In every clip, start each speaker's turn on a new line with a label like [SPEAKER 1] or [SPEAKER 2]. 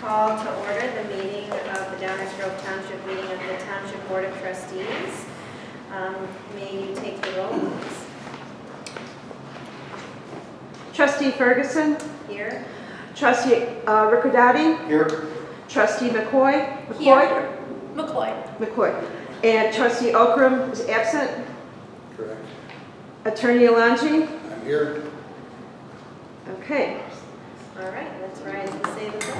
[SPEAKER 1] call to order the meeting of the Downers Grove Township meeting of the Township Board of Trustees. May you take the roll, please?
[SPEAKER 2] Trustee Ferguson,
[SPEAKER 1] Here.
[SPEAKER 2] Trustee Ricordati,
[SPEAKER 3] Here.
[SPEAKER 2] Trustee McCoy,
[SPEAKER 1] Here. McCoy.
[SPEAKER 2] and Trustee Okram is absent.
[SPEAKER 3] Correct.
[SPEAKER 2] Attorney Alangi.
[SPEAKER 3] I'm here.
[SPEAKER 2] Okay.
[SPEAKER 1] All right, let's rise and say the pledge.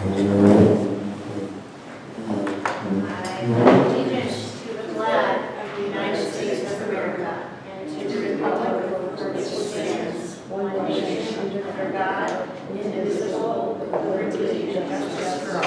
[SPEAKER 1] I pledge allegiance to the flag of the United States of America and to the republic for which it stands, one nation under God, indivisible, with liberty and justice for all.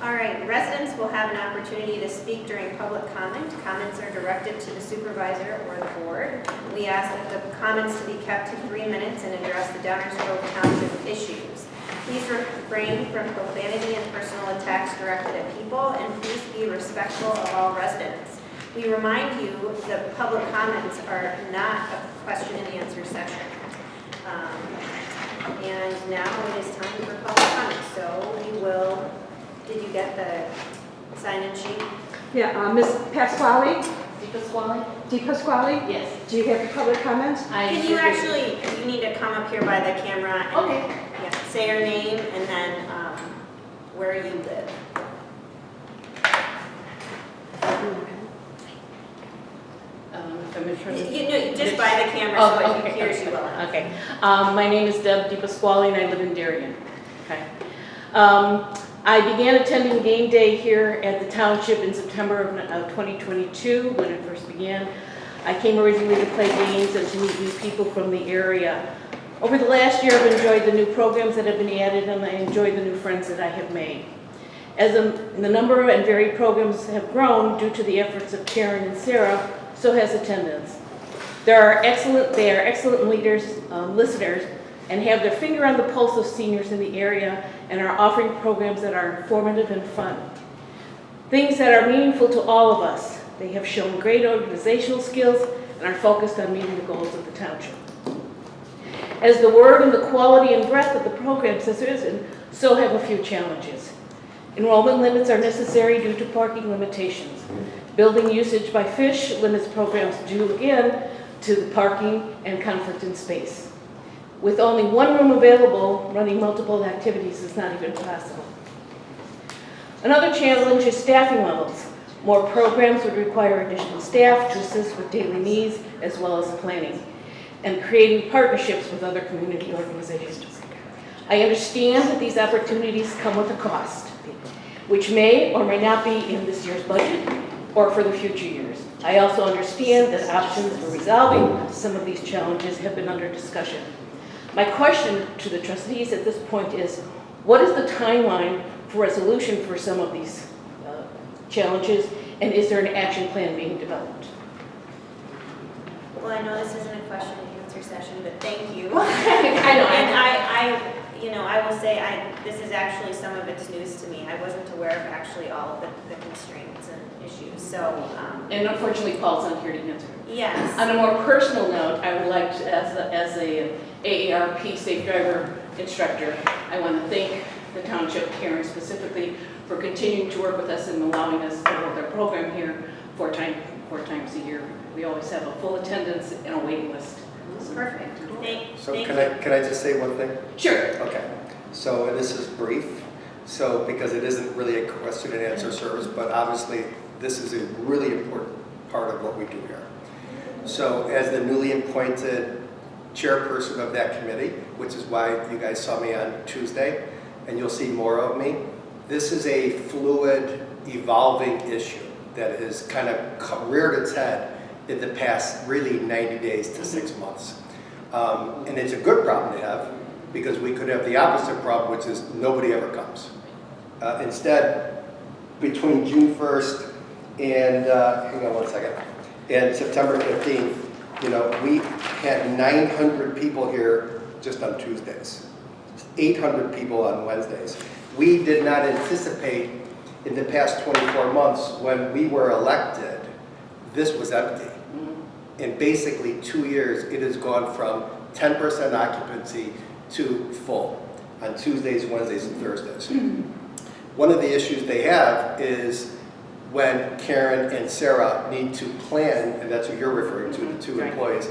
[SPEAKER 1] All right, residents will have an opportunity to speak during public comment. Comments are directed to the supervisor or the board. We ask that the comments to be kept to 3 minutes and address the Downers Grove Township issues. Please refrain from profanity and personal attacks directed at people, and please be respectful of all residents. We remind you that public comments are not a question and answer session. And now it is time for public comment. So we will, did you get the sign-in sheet?
[SPEAKER 2] Yeah, Ms. Pasquale?
[SPEAKER 4] Di Pasquale?
[SPEAKER 2] Yes.
[SPEAKER 4] Yes.
[SPEAKER 2] Do you have the public comments?
[SPEAKER 1] Can you actually, you need to come up here by the camera and
[SPEAKER 4] Okay.
[SPEAKER 1] yeah, say your name and then where you live. Just by the camera so it hears you well.
[SPEAKER 4] Okay. My name is Deb Di Pasquale and I live in Darien. Okay. I began attending game day here at the Township in September of 2022 when it first began. I came originally to play games and to meet new people from the area. Over the last year, I've enjoyed the new programs that have been added and I enjoyed the new friends that I have made. As the number and varied programs have grown due to the efforts of Karen and Sarah, so has attendance. They are excellent leaders, listeners, and have their finger on the pulse of seniors in the area and are offering programs that are informative and fun. Things that are meaningful to all of us. They have shown great organizational skills and are focused on meeting the goals of the township. As the word and the quality and breadth of the programs has risen, so have a few challenges. Enrollment limits are necessary due to parking limitations. Building usage by fish limits programs due again to the parking and conflict in space. With only one room available, running multiple activities is not even possible. Another challenge is staffing levels. More programs would require additional staff to assist with daily needs as well as planning and creating partnerships with other community organizations. I understand that these opportunities come with a cost, which may or may not be in this year's budget or for the future years. I also understand that options for resolving some of these challenges have been under discussion. My question to the trustees at this point is, what is the timeline for resolution for some of these challenges, and is there an action plan being developed?
[SPEAKER 1] Well, I know this isn't a question and answer session, but thank you.
[SPEAKER 4] I know.
[SPEAKER 1] And I will say, this is actually, some of it's news to me. I wasn't aware of actually all of the constraints and issues, so.
[SPEAKER 4] And unfortunately, Paul's not here to answer.
[SPEAKER 1] Yes.
[SPEAKER 4] On a more personal note, I would like to, as a AARP safe driver instructor, I want to thank the township, Karen specifically, for continuing to work with us and allowing us to hold our program here four times a year. We always have a full attendance and a waiting list.
[SPEAKER 1] Perfect. Thank
[SPEAKER 3] Can I just say one thing?
[SPEAKER 4] Sure.
[SPEAKER 3] Okay. So, and this is brief. So, because it isn't really a question and answer service, but obviously this is a really important part of what we do here. So, as the newly appointed chairperson of that committee, which is why you guys saw me on Tuesday, and you'll see more of me, this is a fluid, evolving issue that has kind of reared its head in the past really 90 days to 6 months. And it's a good problem to have, because we could have the opposite problem, which is nobody ever comes. Instead, between June 1st and, hang on one second, and September 15th, we had 900 people here just on Tuesdays, 800 people on Wednesdays. We did not anticipate in the past 24 months, when we were elected, this was empty. In basically 2 years, it has gone from 10% occupancy to full on Tuesdays, Wednesdays, and Thursdays. One of the issues they have is when Karen and Sarah need to plan, and that's what you're referring to, the two
[SPEAKER 4] Right.
[SPEAKER 3] employees,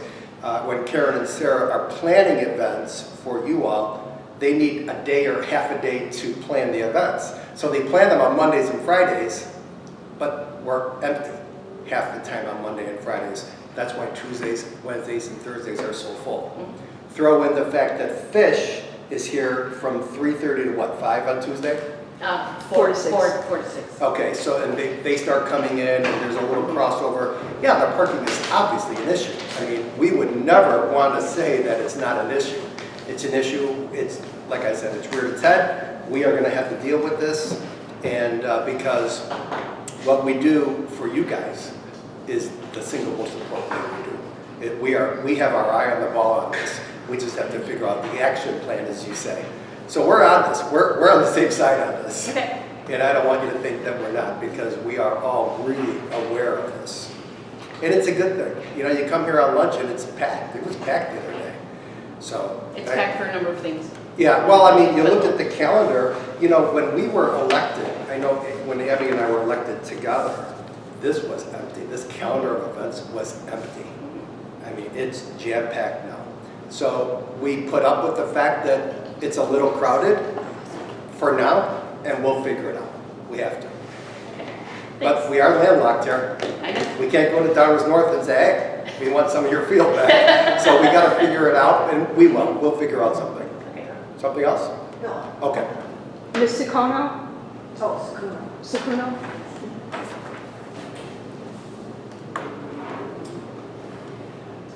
[SPEAKER 3] when Karen and Sarah are planning events for you all, they need a day or half a day to plan the events. So they plan them on Mondays and Fridays, but we're empty half the time on Monday and Fridays. That's why Tuesdays, Wednesdays, and Thursdays are so full. Throw in the fact that Fish is here from 3:30 to what, 5 on Tuesday?
[SPEAKER 2] 4 to 6.
[SPEAKER 4] 4 to 6.
[SPEAKER 3] Okay, so and they start coming in and there's a little crossover. Yeah, the parking is obviously an issue. I mean, we would never want to say that it's not an issue. It's an issue, it's, like I said, it's reared its head. We are gonna have to deal with this, and because what we do for you guys is the single most important thing we do. We have our eye on the ball on this. We just have to figure out the action plan, as you say. So we're on this, we're on the same side on this.
[SPEAKER 4] Okay.
[SPEAKER 3] And I don't want you to think that we're not, because we are all really aware of this. And it's a good thing. You know, you come here on lunch and it's packed. It was packed the other day. So.
[SPEAKER 4] It's packed for a number of things.
[SPEAKER 3] Yeah, well, I mean, you look at the calendar, you know, when we were elected, I know when Abby and I were elected together, this was empty. This calendar of events was empty. I mean, it's jam-packed now. So we put up with the fact that it's a little crowded for now, and we'll figure it out. We have to. But
[SPEAKER 4] Thanks.
[SPEAKER 3] we are landlocked here.
[SPEAKER 4] I know.
[SPEAKER 3] We can't go to Downers North and say, hey, we want some of your field back. So we got to figure it out, and we will. We'll figure out something.
[SPEAKER 4] Okay.
[SPEAKER 3] Something else?
[SPEAKER 2] No.
[SPEAKER 3] Okay.
[SPEAKER 2] Ms. Sakono?
[SPEAKER 5] Oh, Sakuno.
[SPEAKER 2] Sakuno?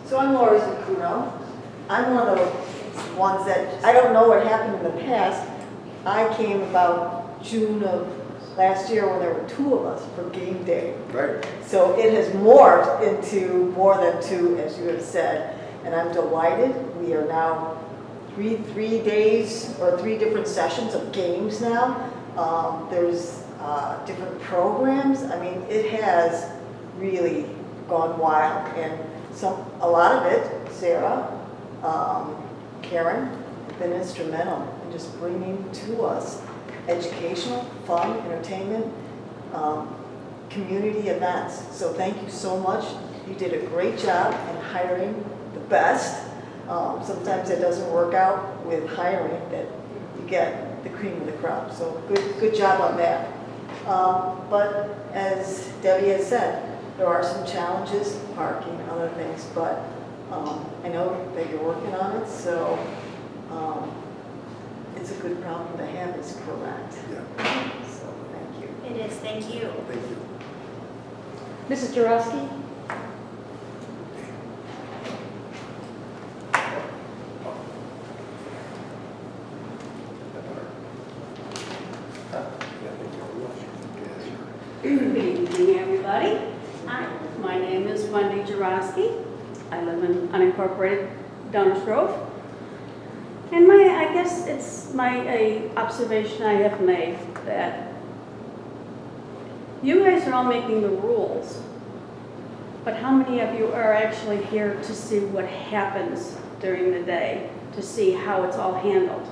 [SPEAKER 5] So I'm Lori Sakuno. I'm one of the ones that, I don't know what happened in the past. I came about June of last year when there were 2 of us for game day.
[SPEAKER 3] Right.
[SPEAKER 5] So it has morphed into more than 2, as you have said, and I'm delighted. We are now three days or 3 different sessions of games now. There's different programs. I mean, it has really gone wild, and a lot of it, Sarah, Karen, have been instrumental in just bringing to us educational, fun, entertainment, community events. So thank you so much. You did a great job in hiring the best. Sometimes it doesn't work out with hiring, that you get the cream of the crop. So good job on that. But as Debbie has said, there are some challenges, parking, other things, but I know that you're working on it, so it's a good problem to have, is correct.
[SPEAKER 3] Yeah.
[SPEAKER 5] So thank you.
[SPEAKER 1] It is, thank you.
[SPEAKER 3] Thank you.
[SPEAKER 2] Mrs. Jarowski?
[SPEAKER 6] Good evening, everybody. Hi, my name is Wendy Jarowski. I live in unincorporated Downers Grove. And I guess it's a observation I have made that you guys are all making the rules, but how many of you are actually here to see what happens during the day, to see how it's all handled?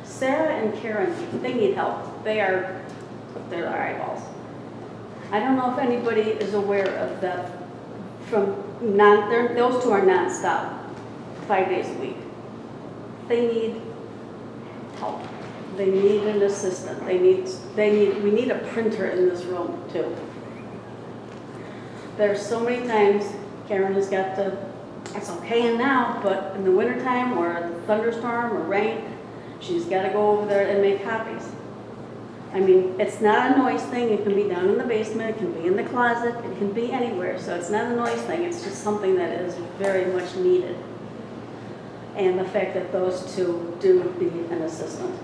[SPEAKER 6] Sarah and Karen, they need help. They are up to their eyeballs. I don't know if anybody is aware of that. Those 2 are nonstop, 5 days a week. They need help. They need an assistant. We need a printer in this room too. There's so many times Karen has got to, it's okay now, but in the wintertime or a thunderstorm or rain, she's got to go over there and make copies. I mean, it's not a noise thing. It can be down in the basement, it can be in the closet, it can be anywhere. So it's not a noise thing, it's just something that is very much needed. And the fact that those 2 do need an assistant.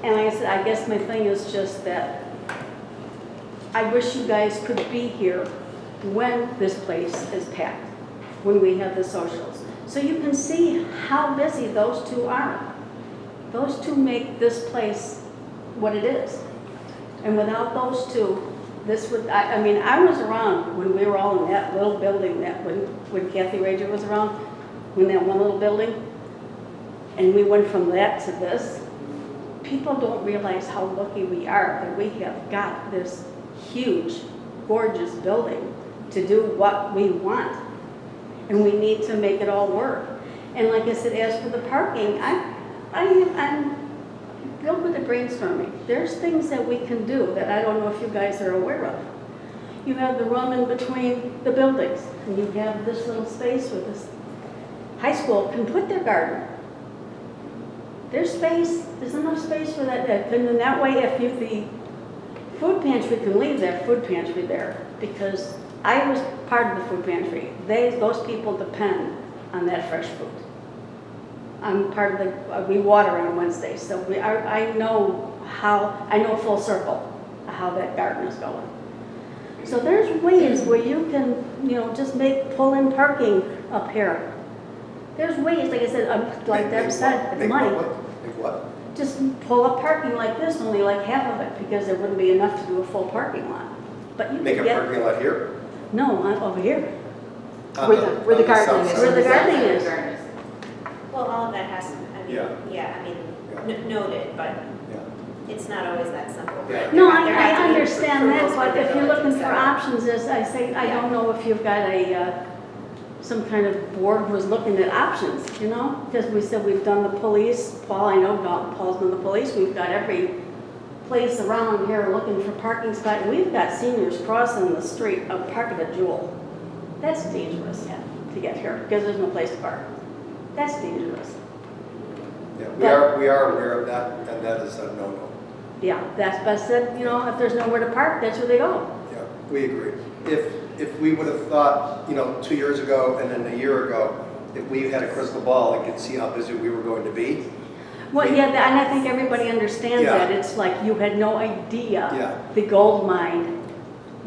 [SPEAKER 6] And like I said, I guess my thing is just that I wish you guys could be here when this place is packed, when we have the socials. So you can see how busy those 2 are. Those 2 make this place what it is. And without those two, this would, I mean, I was around when we were all in that little building, that when Kathy Rager was around, when that one little building, and we went from that to this. People don't realize how lucky we are that we have got this huge, gorgeous building to do what we want. And we need to make it all work. And like I said, as for the parking, I'm real good at brainstorming. There's things that we can do that I don't know if you guys are aware of. You have the room in between the buildings, and you have this little space where this high school can put their garden. There's space, there's enough space for that, and then that way if the food pantry can leave their food pantry there, because I was part of the food pantry. Those people depend on that fresh food. I'm part of we water on Wednesday, so I know full circle how that garden is going. So there's ways where you can, just pull in parking up here. There's ways, like I said, like Deb said, it's money.
[SPEAKER 3] Make what?
[SPEAKER 6] Just pull up parking like this, only like half of it, because there wouldn't be enough to do a full parking lot. But you
[SPEAKER 3] Make
[SPEAKER 6] could
[SPEAKER 3] a
[SPEAKER 6] get,
[SPEAKER 3] parking lot here?
[SPEAKER 6] no, over here,
[SPEAKER 2] Where the gardening
[SPEAKER 3] south
[SPEAKER 2] is.
[SPEAKER 3] side.
[SPEAKER 6] where the gardening is.
[SPEAKER 1] Well, all of that has to, noted, but
[SPEAKER 3] Yeah.
[SPEAKER 1] it's not always that simple.
[SPEAKER 3] Yeah.
[SPEAKER 6] No,
[SPEAKER 1] There have to
[SPEAKER 6] I
[SPEAKER 1] be
[SPEAKER 6] understand that,
[SPEAKER 1] approvals
[SPEAKER 6] but
[SPEAKER 1] for
[SPEAKER 6] if you're
[SPEAKER 1] the
[SPEAKER 6] looking
[SPEAKER 1] village
[SPEAKER 6] for
[SPEAKER 1] and
[SPEAKER 6] options, as I say, I
[SPEAKER 1] Yeah.
[SPEAKER 6] don't know if you've got some kind of board who's looking at options, Because we said we've done the police, Paul, I know Paul's done the police, we've got every place around here looking for parking spot. We've got seniors crossing the street of Park of a Jewel. That's dangerous to get here, because there's no place to park. That's dangerous.
[SPEAKER 3] Yeah, we are aware of that, and that is a no-no.
[SPEAKER 6] Yeah, that's best said, if there's nowhere to park, that's where they go.
[SPEAKER 3] Yeah, we agree. If we would have thought, 2 years ago and then a year ago, if we had a crystal ball and could see how busy we were going to be.
[SPEAKER 6] Well, yeah, and I think everybody understands
[SPEAKER 3] Yeah.
[SPEAKER 6] that. It's like you had no idea
[SPEAKER 3] Yeah.
[SPEAKER 6] the gold mine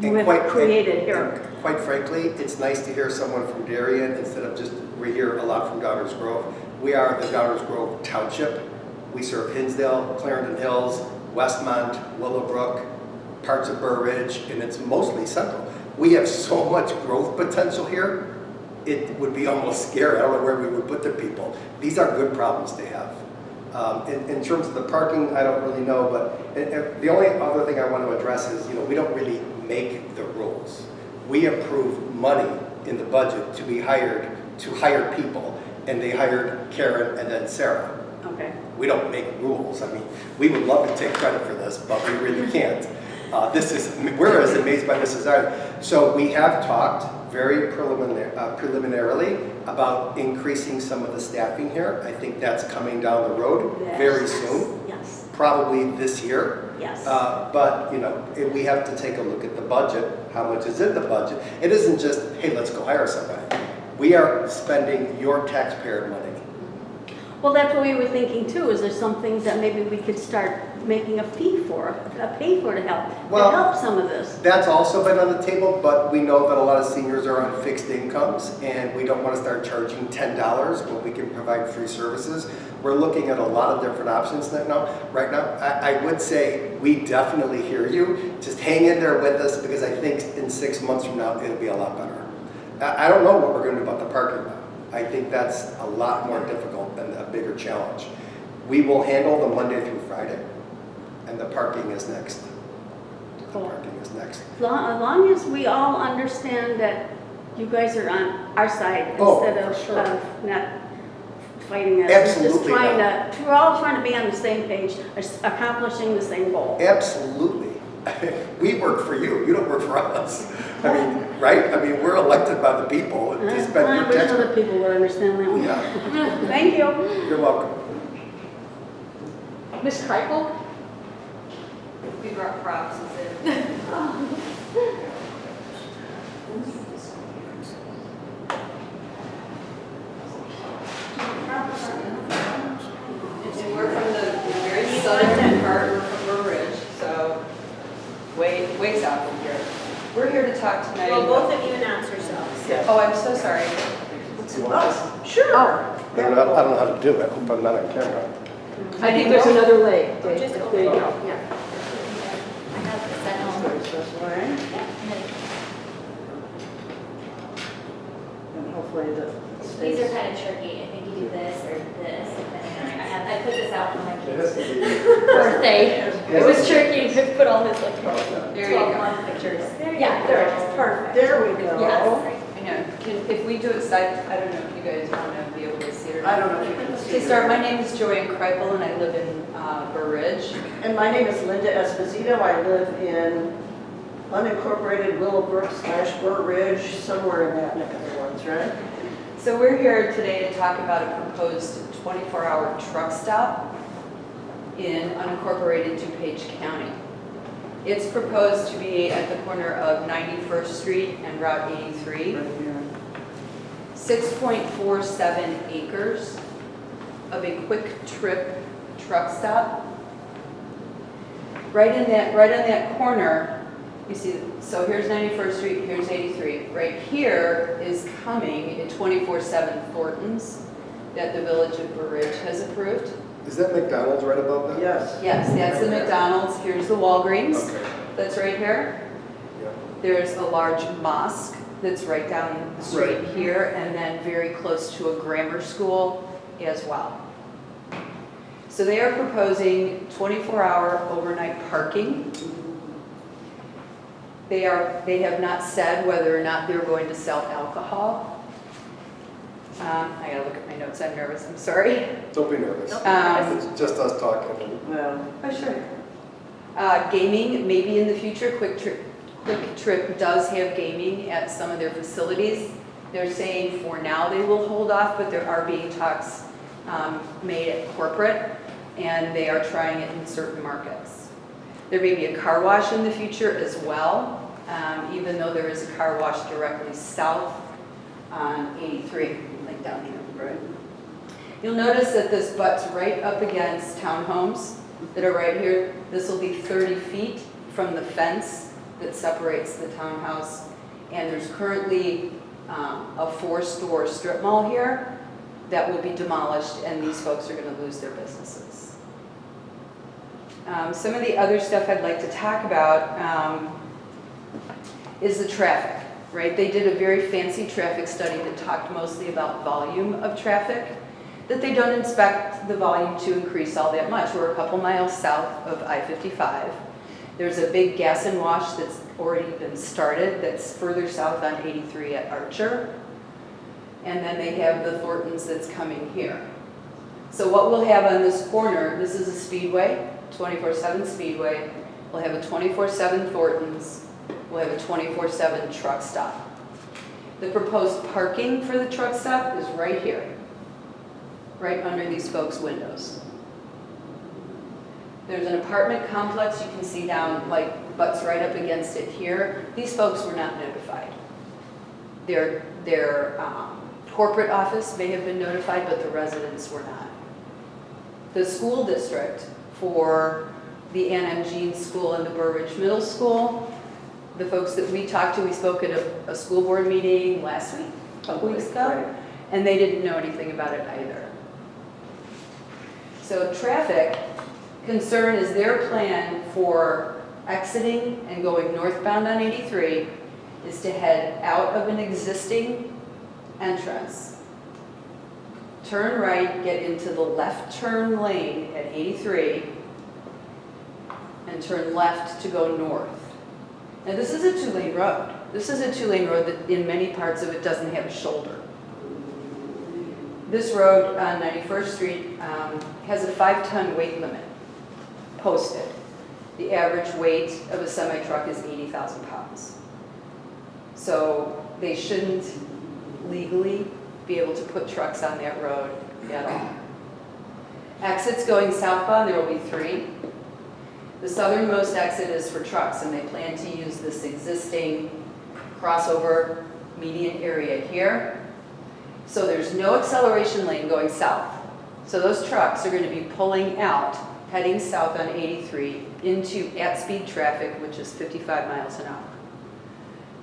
[SPEAKER 6] you
[SPEAKER 3] And
[SPEAKER 6] have created here.
[SPEAKER 3] and quite frankly, it's nice to hear someone from Darien instead of just, we hear a lot from Downers Grove. We are the Downers Grove Township. We serve Hinsdale, Clarendon Hills, Westmont, Willowbrook, parts of Burr Ridge, and it's mostly central. We have so much growth potential here, it would be almost scary. I don't know where we would put the people. These are good problems to have. In terms of the parking, I don't really know, but the only other thing I want to address is, we don't really make the rules. We approve money in the budget to hire people, and they hired Karen and then Sarah.
[SPEAKER 6] Okay.
[SPEAKER 3] We don't make rules. I mean, we would love to take credit for this, but we really can't. We're as amazed by this as I. So we have talked very preliminarily about increasing some of the staffing here. I think that's coming down the road very soon,
[SPEAKER 6] Yes,
[SPEAKER 3] probably this year.
[SPEAKER 6] yes.
[SPEAKER 3] But, we have to take a look at the budget, how much is in the budget. It isn't just, hey, let's go hire somebody. We are spending your taxpayer money.
[SPEAKER 6] Well, that's what we were thinking too, is there some things that maybe we could start making a pay for to help some of this.
[SPEAKER 3] That's also been on the table, but we know that a lot of seniors are on fixed incomes, and we don't want to start charging $10 when we can provide free services. We're looking at a lot of different options right now. I would say we definitely hear you. Just hang in there with us, because I think in 6 months from now, it'll be a lot better. I don't know what we're going to do about the parking lot. I think that's a lot more difficult and a bigger challenge. We will handle the Monday through Friday, and the parking is next. The
[SPEAKER 6] Cool.
[SPEAKER 3] parking is next.
[SPEAKER 6] As long as we all understand that you guys are on our side
[SPEAKER 3] Oh,
[SPEAKER 6] instead of,
[SPEAKER 3] for sure.
[SPEAKER 6] not fighting us.
[SPEAKER 3] Absolutely
[SPEAKER 6] We're all trying to be on the same page, accomplishing the same goal.
[SPEAKER 3] Absolutely. We work for you. You don't work for us. I mean, right? I mean, we're elected by the people to spend
[SPEAKER 6] I
[SPEAKER 3] your
[SPEAKER 6] wish
[SPEAKER 3] tax.
[SPEAKER 6] other people would understand that one.
[SPEAKER 3] Yeah,
[SPEAKER 6] Thank you.
[SPEAKER 3] you're welcome.
[SPEAKER 2] Ms. Kreipel?
[SPEAKER 7] We brought props instead. And we're from the very southern part, we're from Burr Ridge, so way south from here. We're here to talk tonight.
[SPEAKER 1] Well, both of you announce yourselves.
[SPEAKER 7] Oh, I'm so sorry.
[SPEAKER 5] Sure.
[SPEAKER 3] I don't know how to do it. Hope I'm not on camera.
[SPEAKER 2] I think there's another leg, Dave.
[SPEAKER 1] Just
[SPEAKER 2] There you
[SPEAKER 1] open.
[SPEAKER 2] go.
[SPEAKER 1] Yeah.
[SPEAKER 5] this way. And hopefully the
[SPEAKER 8] These are kind of tricky. I think you do this or this. And then I put this out for my
[SPEAKER 3] It has
[SPEAKER 8] kids'
[SPEAKER 3] to be.
[SPEAKER 8] birthday. It was tricky to put all his like
[SPEAKER 7] There you go.
[SPEAKER 8] 12-month pictures. Yeah, there it is. Perfect.
[SPEAKER 5] There we go.
[SPEAKER 8] Yes.
[SPEAKER 7] I know, if we do it side, I don't know if you guys want to be able to see it or not.
[SPEAKER 5] I don't know if you can see.
[SPEAKER 7] To start, my name is Joanne Kreipel and I live in Burr Ridge.
[SPEAKER 5] And my name is Linda Esposito. I live in unincorporated Willowbrook / Burr Ridge, somewhere in that neck of the woods, right?
[SPEAKER 7] So we're here today to talk about a proposed 24-hour truck stop in unincorporated DuPage County. It's proposed to be at the corner of 91st Street and Route 83. 6.47 acres of a quick trip truck stop. Right on that corner, you see, so here's 91st Street, here's 83. Right here is coming a 24/7 Thornton's that the Village of Burr Ridge has approved.
[SPEAKER 3] Is that McDonald's right above that?
[SPEAKER 5] Yes.
[SPEAKER 7] Yes, that's the McDonald's, here's the Walgreens,
[SPEAKER 3] Okay.
[SPEAKER 7] that's right here.
[SPEAKER 3] Yeah.
[SPEAKER 7] There's a large mosque that's right down the street
[SPEAKER 3] Right.
[SPEAKER 7] here, and then very close to a grammar school as well. So they are proposing 24-hour overnight parking. They have not said whether or not they're going to sell alcohol. I gotta look at my notes, I'm nervous, I'm sorry.
[SPEAKER 3] Don't be nervous. It's just us talking.
[SPEAKER 5] Well,
[SPEAKER 7] Oh, sure. Gaming, maybe in the future, Quick Trip does have gaming at some of their facilities. They're saying for now they will hold off, but there are being talks made at corporate, and they are trying it in certain markets. There may be a car wash in the future as well, even though there is a car wash directly south on 83, like down here. Right. You'll notice that this butts right up against townhomes that are right here. This will be 30 feet from the fence that separates the townhouse. And there's currently a 4-store strip mall here that will be demolished, and these folks are going to lose their businesses. Some of the other stuff I'd like to talk about is the traffic, right? They did a very fancy traffic study that talked mostly about volume of traffic, that they don't expect the volume to increase all that much. We're a couple miles south of I-55. There's a big gas and wash that's already been started that's further south on 83 at Archer. And then they have the Thornton's that's coming here. So what we'll have on this corner, this is a speedway, 24/7 speedway. We'll have a 24/7 Thornton's. We'll have a 24/7 truck stop. The proposed parking for the truck stop is right here, right under these folks' windows. There's an apartment complex you can see down, like, butts right up against it here. These folks were not notified. Their corporate office may have been notified, but the residents were not. The school district for the Ann M. Jean School and the Burr Ridge Middle School, the folks that we talked to, we spoke at a school board meeting last week, a couple weeks ago,
[SPEAKER 5] right.
[SPEAKER 7] and they didn't know anything about it either. So traffic concern is their plan for exiting and going northbound on 83 is to head out of an existing entrance, turn right, get into the left turn lane at 83, and turn left to go north. Now this is a 2-lane road. This is a 2-lane road that in many parts of it doesn't have a shoulder. This road on 91st Street has a 5-ton weight limit posted. The average weight of a semi-truck is 80,000 pounds. So they shouldn't legally be able to put trucks on that road at all. Exits going southbound, there will be 3. The southernmost exit is for trucks, and they plan to use this existing crossover median area here. So there's no acceleration lane going south. So those trucks are going to be pulling out, heading south on 83 into at-speed traffic, which is 55 miles an hour.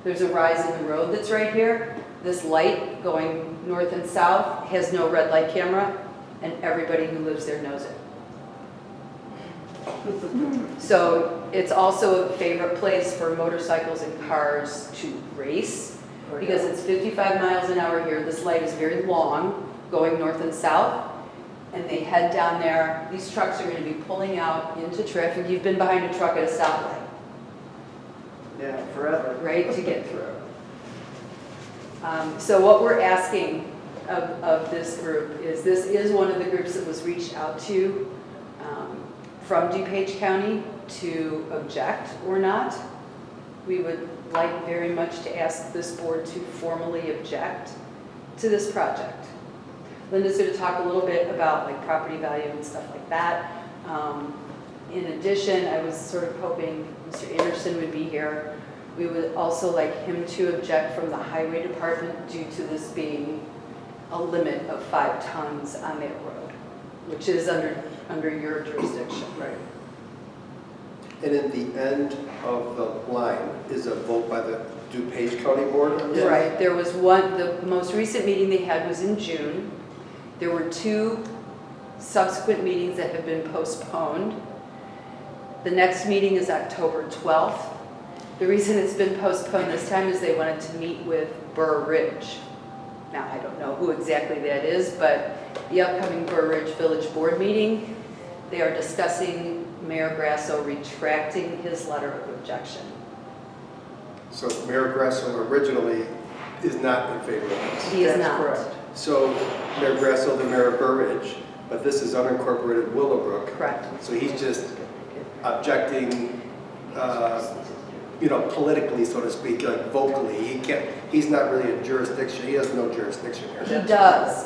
[SPEAKER 7] There's a rise in the road that's right here. This light going north and south has no red light camera, and everybody who lives there knows it. So it's also a favorite place for motorcycles and cars to race because it's 55 miles an hour here. This light is very long, going north and south, and they head down there. These trucks are going to be pulling out into traffic. You've been behind a truck at a stoplight,
[SPEAKER 5] Yeah, forever.
[SPEAKER 7] right, to get through. So what we're asking of this group is, this is one of the groups that was reached out to from DuPage County to object or not. We would like very much to ask this board to formally object to this project. Linda's going to talk a little bit about like property value and stuff like that. In addition, I was sort of hoping Mr. Anderson would be here. We would also like him to object from the highway department due to this being a limit of 5 tons on that road, which is under your jurisdiction.
[SPEAKER 3] Right. And in the end of the line is a vote by the DuPage County Board?
[SPEAKER 7] Right, there was one, the most recent meeting they had was in June. There were 2 subsequent meetings that have been postponed. The next meeting is October 12th. The reason it's been postponed this time is they wanted to meet with Burr Ridge. Now, I don't know who exactly that is, but the upcoming Burr Ridge Village Board meeting, they are discussing Mayor Grasso retracting his letter of objection.
[SPEAKER 3] So Mayor Grasso originally is not in favor of this.
[SPEAKER 7] He is
[SPEAKER 5] That's
[SPEAKER 7] not.
[SPEAKER 5] correct.
[SPEAKER 3] So Mayor Grasso, the mayor of Burridge, but this is unincorporated Willowbrook.
[SPEAKER 7] Correct.
[SPEAKER 3] So he's just objecting, politically, so to speak, like vocally. He's not really a jurisdiction, he has no jurisdiction here.
[SPEAKER 7] He does,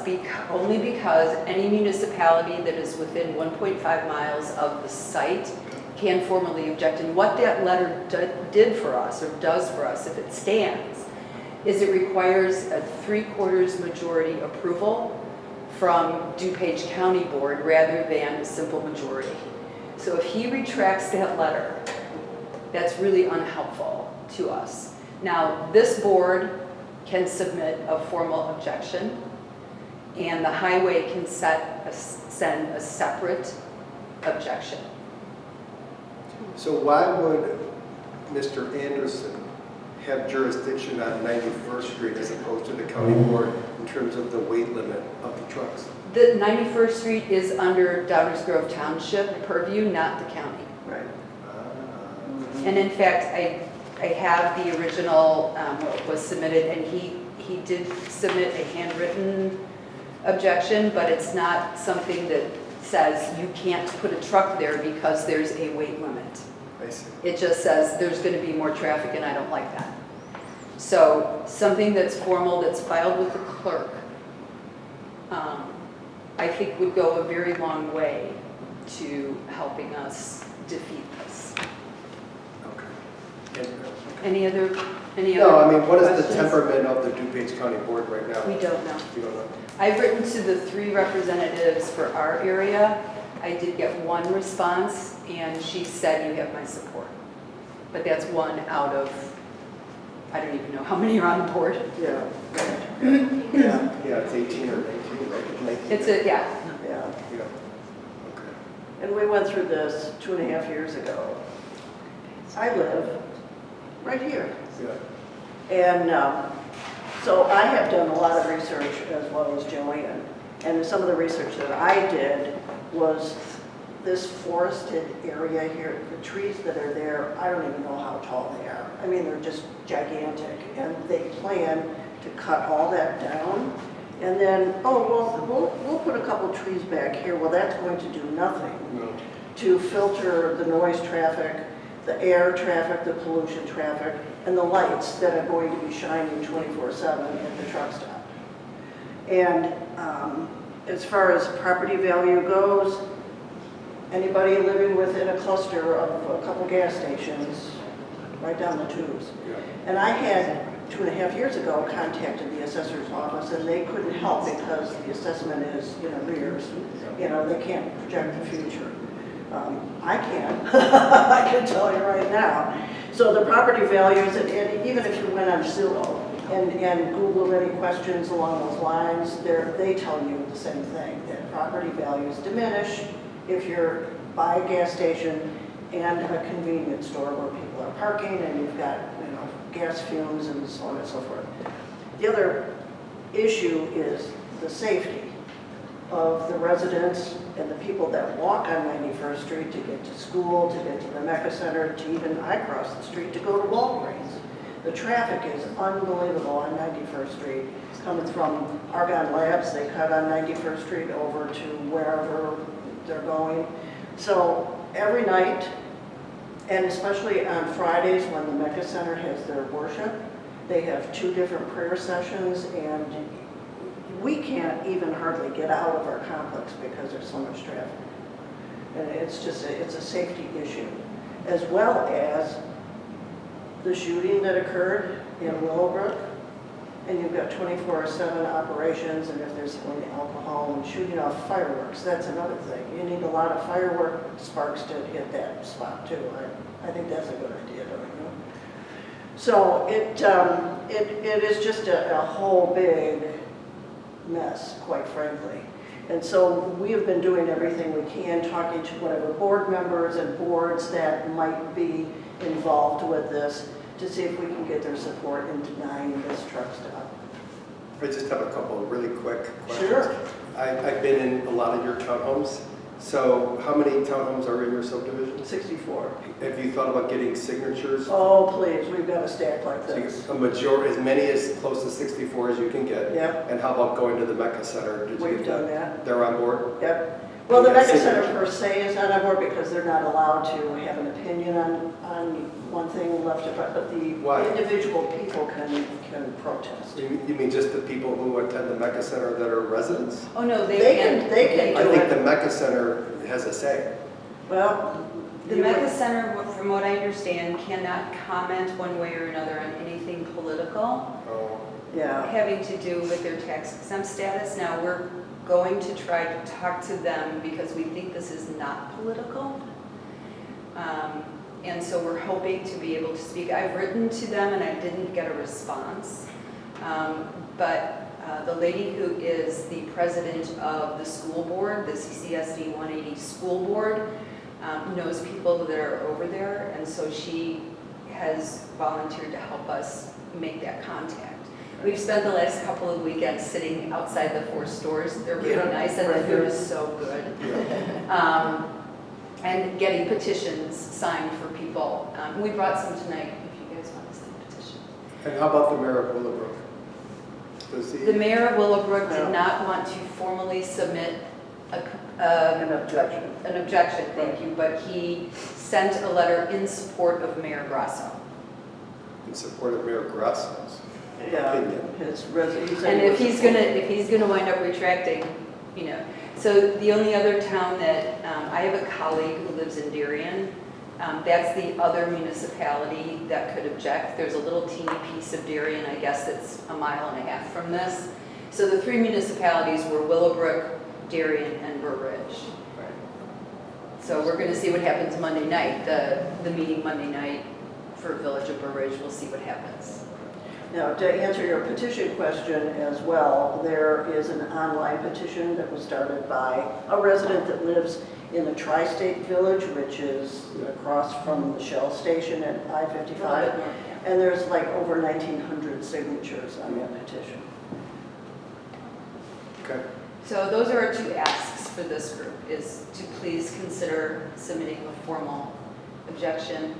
[SPEAKER 7] only because any municipality that is within 1.5 miles of the site can formally object. And what that letter did for us, or does for us, if it stands, is it requires a 3/4 majority approval from DuPage County Board rather than a simple majority. So if he retracts that letter, that's really unhelpful to us. Now, this board can submit a formal objection, and the highway can send a separate objection.
[SPEAKER 3] So why would Mr. Anderson have jurisdiction on 91st Street as opposed to the county board in terms of the weight limit of the trucks?
[SPEAKER 7] The 91st Street is under Downers Grove Township purview, not the county.
[SPEAKER 3] Right.
[SPEAKER 7] And in fact, I have the original, what was submitted, and he did submit a handwritten objection, but it's not something that says you can't put a truck there because there's a weight limit.
[SPEAKER 3] I see.
[SPEAKER 7] It just says there's going to be more traffic and I don't like that. So something that's formal, that's filed with the clerk, I think would go a very long way to helping us defeat this.
[SPEAKER 3] Okay.
[SPEAKER 7] Any other
[SPEAKER 3] No, I mean, what is the
[SPEAKER 7] questions?
[SPEAKER 3] temperament of the DuPage County board right now?
[SPEAKER 7] We don't know.
[SPEAKER 3] You don't know?
[SPEAKER 7] I've written to the 3 representatives for our area. I did get 1 response, and she said, you have my support. But that's 1 out of, I don't even know how many are on the board.
[SPEAKER 5] Yeah,
[SPEAKER 3] Yeah, it's 18 or 19, right? 19.
[SPEAKER 7] It's a, yeah,
[SPEAKER 5] yeah.
[SPEAKER 3] Yeah. Okay.
[SPEAKER 5] And we went through this 2.5 years ago. I live right here.
[SPEAKER 3] Yeah.
[SPEAKER 5] And so I have done a lot of research as well as Joanne. And some of the research that I did was this forested area here, the trees that are there, I don't even know how tall they are. I mean, they're just gigantic. And they plan to cut all that down. And then, oh, well, we'll put a couple trees back here. Well, that's going to do nothing
[SPEAKER 3] No.
[SPEAKER 5] to filter the noise traffic, the air traffic, the pollution traffic, and the lights that are going to be shining 24/7 at the truck stop. And as far as property value goes, anybody living within a cluster of a couple gas stations, right down the tubes.
[SPEAKER 3] Yeah.
[SPEAKER 5] And I had 2.5 years ago contacted the assessor's office, and they couldn't help because the assessment is in arrears. You know, they can't project the future. I can. I can tell you right now. So the property values, and even if you went on Zillow and Google any questions along those lines, they tell you the same thing, that property values diminish
[SPEAKER 9] if you're by a gas station and a convenience store where people are parking and you've got, gas fumes and so on and so forth. The other issue is the safety of the residents and the people that walk on 91st Street to get to school, to get to the Mecca Center, to even I cross the street to go to Walgreens. The traffic is unbelievable on 91st Street. It's coming from Argonne Labs, they cut on 91st Street over to wherever they're going. So every night, and especially on Fridays when the Mecca Center has their worship, they have 2 different prayer sessions, and we can't even hardly get out of our complex because there's so much traffic. And it's just, it's a safety issue, as well as the shooting that occurred in Willowbrook. And you've got 24/7 operations, and if there's any alcohol and shooting off fireworks, that's another thing. You need a lot of firework sparks to hit that spot too. I think that's a good idea, don't you? So it is just a whole big mess, quite frankly. And so we have been doing everything we can, talking to whatever board members and boards that might be involved with this to see if we can get their support in denying this truck stop.
[SPEAKER 3] I just have a couple of really quick questions.
[SPEAKER 9] Sure.
[SPEAKER 3] I've been in a lot of your townhomes. So how many townhomes are in your subdivision?
[SPEAKER 9] 64.
[SPEAKER 3] Have you thought about getting signatures?
[SPEAKER 9] Oh, please, we've got a stack like this.
[SPEAKER 3] A majority, as many as close to 64 as you can get.
[SPEAKER 9] Yep,
[SPEAKER 3] And how about going to the Mecca Center? Did you
[SPEAKER 9] we've
[SPEAKER 3] get
[SPEAKER 9] done that.
[SPEAKER 3] They're on board?
[SPEAKER 9] Yep. Well, the
[SPEAKER 3] Yeah,
[SPEAKER 9] Mecca Center
[SPEAKER 3] signature.
[SPEAKER 9] per se is not on board because they're not allowed to have an opinion on one thing left or right, but the
[SPEAKER 3] Why?
[SPEAKER 9] individual people can protest.
[SPEAKER 3] You mean just the people who attend the Mecca Center that are residents?
[SPEAKER 7] Oh, no,
[SPEAKER 9] They
[SPEAKER 7] they
[SPEAKER 9] can
[SPEAKER 3] I
[SPEAKER 9] do
[SPEAKER 3] think
[SPEAKER 9] it.
[SPEAKER 3] the Mecca Center has a say.
[SPEAKER 9] Well,
[SPEAKER 7] The
[SPEAKER 9] you
[SPEAKER 7] Mecca
[SPEAKER 9] would-
[SPEAKER 7] Center, from what I understand, cannot comment one way or another on anything political
[SPEAKER 3] Oh,
[SPEAKER 9] Yeah,
[SPEAKER 7] having to do with their tax exempt status. Now, we're going to try to talk to them because we think this is not political. And so we're hoping to be able to speak. I've written to them and I didn't get a response. But the lady who is the president of the school board, the CCSD 180 school board, knows people that are over there, and so she has volunteered to help us make that contact. We've spent the last couple of weekends sitting outside the 4 stores. They're really
[SPEAKER 9] Yeah,
[SPEAKER 7] nice, and
[SPEAKER 9] right
[SPEAKER 7] the food
[SPEAKER 9] there.
[SPEAKER 7] is so good.
[SPEAKER 3] yeah.
[SPEAKER 7] And getting petitions signed for people. We brought some tonight, if you guys want to sign a petition.
[SPEAKER 3] And how about the mayor of Willowbrook? Does he?
[SPEAKER 7] The mayor of Willowbrook
[SPEAKER 9] No.
[SPEAKER 7] did not want to formally submit
[SPEAKER 9] an objection.
[SPEAKER 7] an objection, thank you, but he sent a letter in support of Mayor Grasso.
[SPEAKER 3] In support of Mayor Grasso's
[SPEAKER 9] Yeah,
[SPEAKER 3] opinion.
[SPEAKER 7] And if he's gonna wind up retracting, So the only other town that, I have a colleague who lives in Darien. That's the other municipality that could object. There's a little teeny piece of Darien, I guess, that's a mile and a half from this. So the 3 municipalities were Willowbrook, Darien, and Burr Ridge. So we're gonna see what happens Monday night, the meeting Monday night for Village of Burr Ridge. We'll see what happens.
[SPEAKER 9] Now, to answer your petition question as well, there is an online petition that was started by a resident that lives in the Tri-State Village, which is across from the Shell station at I-55. And there's like over 1,900 signatures on that petition.
[SPEAKER 3] Okay.
[SPEAKER 7] So those are our 2 asks for this group, is to please consider submitting a formal objection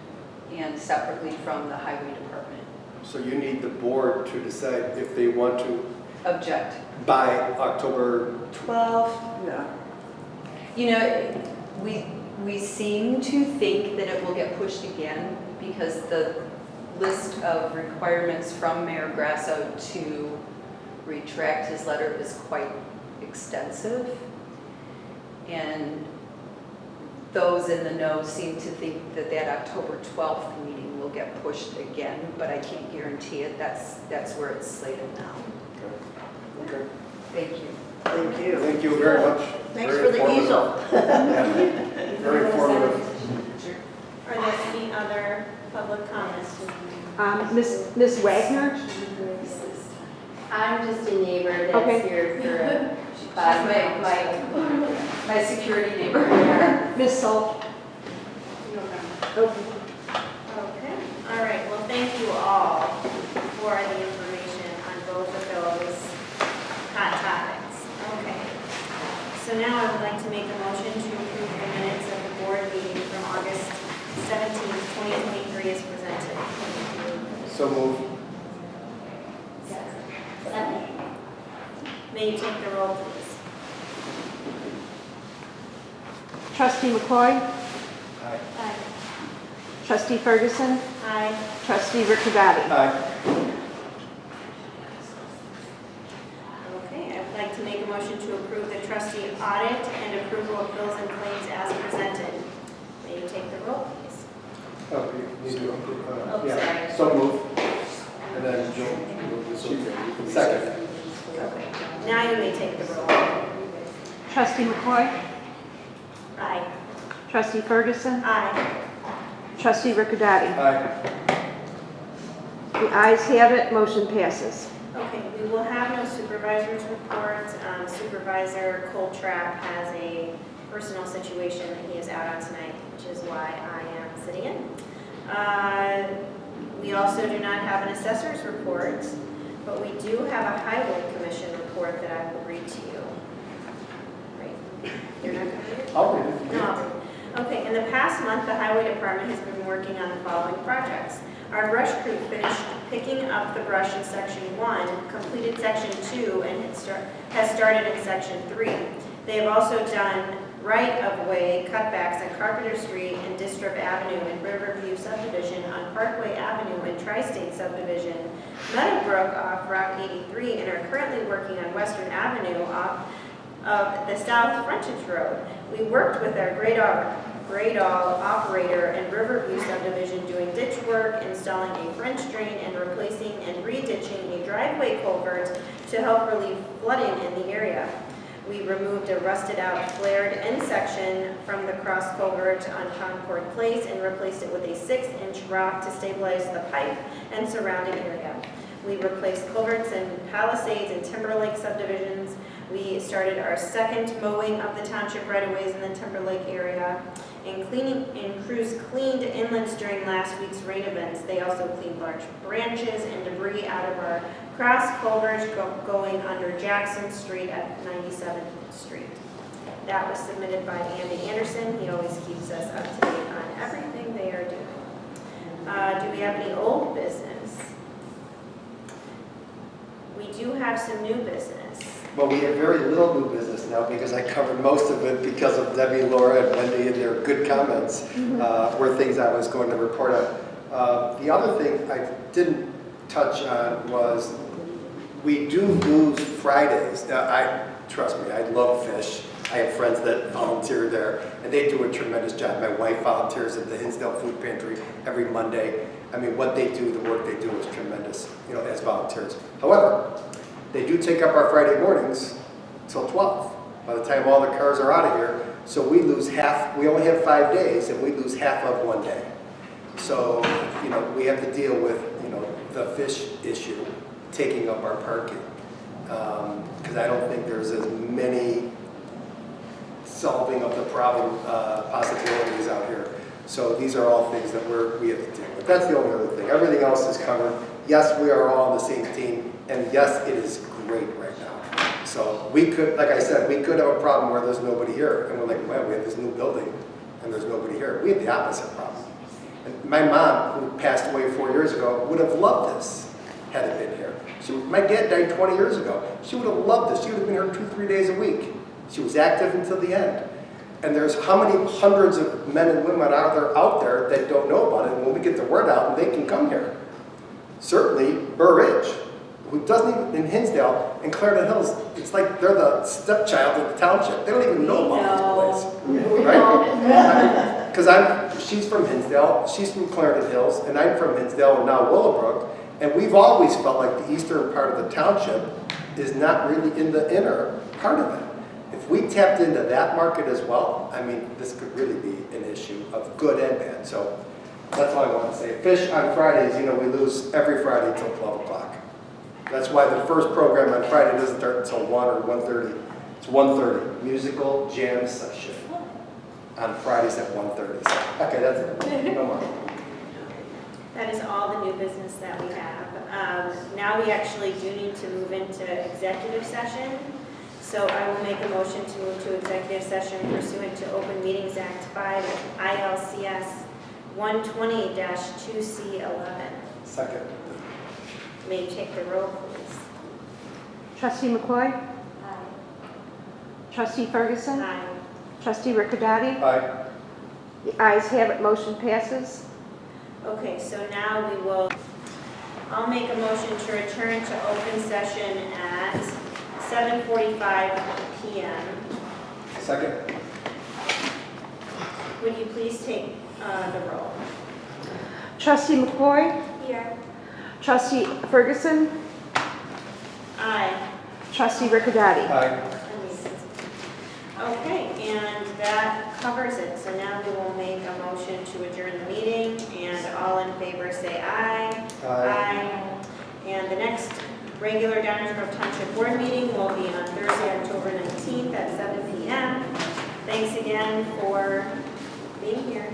[SPEAKER 7] and separately from the highway department.
[SPEAKER 3] So you need the board to decide if they want to,
[SPEAKER 7] Object.
[SPEAKER 3] by October 12th?
[SPEAKER 9] Yeah.
[SPEAKER 7] We seem to think that it will get pushed again because the list of requirements from Mayor Grasso to retract his letter is quite extensive. And those in the know seem to think that October 12th meeting will get pushed again, but I can't guarantee it. That's where it's slated now.
[SPEAKER 3] Okay.
[SPEAKER 7] Thank you.
[SPEAKER 9] Thank you.
[SPEAKER 3] Thank you very much.
[SPEAKER 9] Thanks
[SPEAKER 3] Very
[SPEAKER 9] for the
[SPEAKER 3] informative.
[SPEAKER 9] easel.
[SPEAKER 3] Yeah. Very informative.
[SPEAKER 1] Are there any other public comments?
[SPEAKER 2] Miss Wagner?
[SPEAKER 8] I'm just a neighbor
[SPEAKER 2] Okay.
[SPEAKER 8] that's here for
[SPEAKER 7] She's my security neighbor.
[SPEAKER 2] Ms. Salt. Okay.
[SPEAKER 1] Okay, all right, well, thank you all for the information on both of those hot topics. Okay, so now I would like to make a motion to approve the minutes of the board meeting from August 17th, 2023 as presented.
[SPEAKER 3] So move.
[SPEAKER 8] Second.
[SPEAKER 1] May you take the roll, please?
[SPEAKER 2] Trustee McCoy?
[SPEAKER 3] Aye.
[SPEAKER 1] Aye.
[SPEAKER 2] Trustee Ferguson?
[SPEAKER 1] Aye.
[SPEAKER 2] Trustee Ricordati?
[SPEAKER 3] Aye.
[SPEAKER 1] Okay, I would like to make a motion to approve the trustee audit and approval of bills and claims as presented. May you take the roll, please?
[SPEAKER 3] Oh, you need to,
[SPEAKER 1] Oh,
[SPEAKER 3] yeah,
[SPEAKER 1] sorry.
[SPEAKER 3] so move. And then Joe. Second.
[SPEAKER 1] Okay, now you may take the roll.
[SPEAKER 2] Trustee McCoy?
[SPEAKER 1] Aye.
[SPEAKER 2] Trustee Ferguson?
[SPEAKER 1] Aye.
[SPEAKER 2] Trustee Ricordati?
[SPEAKER 3] Aye.
[SPEAKER 2] The ayes have it, motion passes.
[SPEAKER 1] Okay, we will have no supervisor's report. Supervisor Coltrap has a personal situation that he is out on tonight, which is why I am sitting in. We also do not have an assessor's report, but we do have a highway commission report that I will read to you. Right? You're not going to read it?
[SPEAKER 3] I'll read it.
[SPEAKER 1] No. Okay, in the past month, the highway department has been working on the following projects. Our brush crew finished picking up the brush in section 1, completed section 2, and has started in section 3. They have also done right-of-way cutbacks on Carpenter Street and Distrip Avenue and Riverview subdivision on Parkway Avenue and Tri-State subdivision, Meadowbrook off Route 83, and are currently working on Western Avenue off of the South Frontage Road. We worked with our Gradall operator and Riverview subdivision doing ditch work, installing a French drain, and replacing and re-ditching a driveway culvert to help relieve flooding in the area. We removed a rusted out flared end section from the cross culvert on Concord Place and replaced it with a 6-inch rock to stabilize the pipe and surrounding area. We replaced culverts in Palisades and Timberlake subdivisions. We started our second mowing of the township right-of-ways in the Timberlake area. And crews cleaned inlets during last week's rain events. They also cleaned large branches and debris out of our cross culverts going under Jackson Street at 97th Street. That was submitted by Andy Anderson. He always keeps us up to date on everything they are doing. Do we have any old business? We do have some new business.
[SPEAKER 3] Well, we have very little new business now because I covered most of it because of Debbie, Laura, and Wendy and their good comments were things I was going to report on. The other thing I didn't touch on was we do lose Fridays. Now, trust me, I love fish. I have friends that volunteer there, and they do a tremendous job. My wife volunteers at the Hinsdale Food Pantry every Monday. I mean, what they do, the work they do is tremendous, you know, as volunteers. However, they do take up our Friday mornings till 12, by the time all the cars are out of here. So we lose half, we only have 5 days, and we lose half of one day. So, you know, we have to deal with, you know, the fish issue taking up our parking. Because I don't think there's as many solving of the problem possibilities out here. So these are all things that we have to deal with. That's the only other thing. Everything else is covered. Yes, we are all on the same team. And yes, it is great right now. So we could, like I said, we could have a problem where there's nobody here. And we're like, well, we have this new building and there's nobody here. We have the opposite problem. And my mom, who passed away 4 years ago, would have loved this had it been here. My dad died 20 years ago. She would have loved this. She would have been here 2-3 days a week. She was active until the end. And there's how many hundreds of men and women out there that don't know about it. And when we get the word out, they can come here. Certainly, Burr Ridge, who doesn't even, in Hinsdale and Clarendon Hills, it's like they're the stepchild of the township. They don't even know about this place, right? Because she's from Hinsdale, she's from Clarendon Hills, and I'm from Hinsdale and now Willowbrook, and we've always felt like the eastern part of the township is not really in the inner part of it. If we tapped into that market as well, I mean, this could really be an issue of good and bad. So that's all I want to say. Fish on Fridays, you know, we lose every Friday till 12 o'clock. That's why the first program on Friday doesn't start until 1 or 1:30. It's 1:30, musical jam session. on Fridays at 1:30. So, okay, that's it. No more.
[SPEAKER 1] That is all the new business that we have. Now we actually do need to move into executive session. So I will make a motion to move to executive session pursuant to Open Meetings Act 5 ILCS 120-2C11.
[SPEAKER 3] Second.
[SPEAKER 1] May you take the roll, please?
[SPEAKER 2] Trustee McCoy?
[SPEAKER 8] Aye.
[SPEAKER 2] Trustee Ferguson?
[SPEAKER 1] Aye.
[SPEAKER 2] Trustee Riccodati?
[SPEAKER 3] Aye.
[SPEAKER 2] The ayes have it, motion passes.
[SPEAKER 1] Okay, so now I'll make a motion to return to open session at 7:45 p.m.
[SPEAKER 3] Second.
[SPEAKER 1] Would you please take the roll?
[SPEAKER 2] Trustee McCoy?
[SPEAKER 8] Here.
[SPEAKER 2] Trustee Ferguson?
[SPEAKER 1] Aye.
[SPEAKER 2] Trustee Riccodati?
[SPEAKER 3] Aye.
[SPEAKER 1] Okay, and that covers it. So now we will make a motion to adjourn the meeting, and all in favor say aye.
[SPEAKER 3] Aye.
[SPEAKER 1] And the next regular Downers Grove Township Board meeting will be on Thursday, October 19th at 7 p.m. Thanks again for being here.